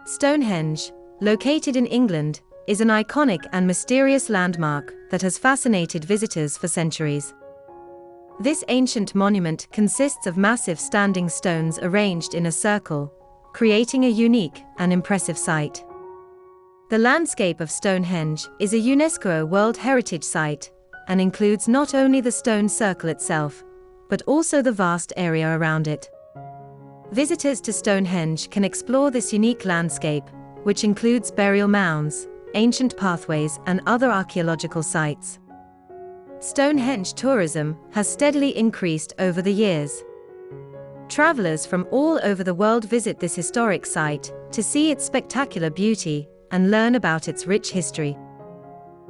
Stonehenge, located in England, is an iconic and mysterious landmark that has fascinated visitors for centuries. This ancient monument consists of massive standing stones arranged in a circle, creating a unique and impressive sight. The landscape of Stonehenge is a UNESCO World Heritage Site and includes not only the stone circle itself, but also the vast area around it. Visitors to Stonehenge can explore this unique landscape, which includes burial mounds, ancient pathways, and other archaeological sites. Stonehenge tourism has steadily increased over the years. Travelers from all over the world visit this historic site to see its spectacular beauty and learn about its rich history.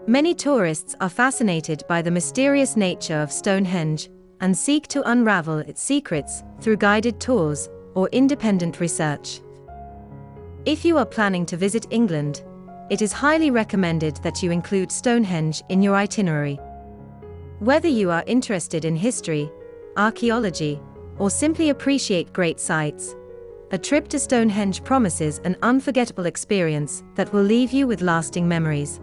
Many tourists are fascinated by the mysterious nature of Stonehenge and seek to unravel its secrets through guided tours or independent research. If you are planning to visit England, it is highly recommended that you include Stonehenge in your itinerary. Whether you are interested in history, archaeology, or simply appreciate great sights, a trip to Stonehenge promises an unforgettable experience that will leave you with lasting memories.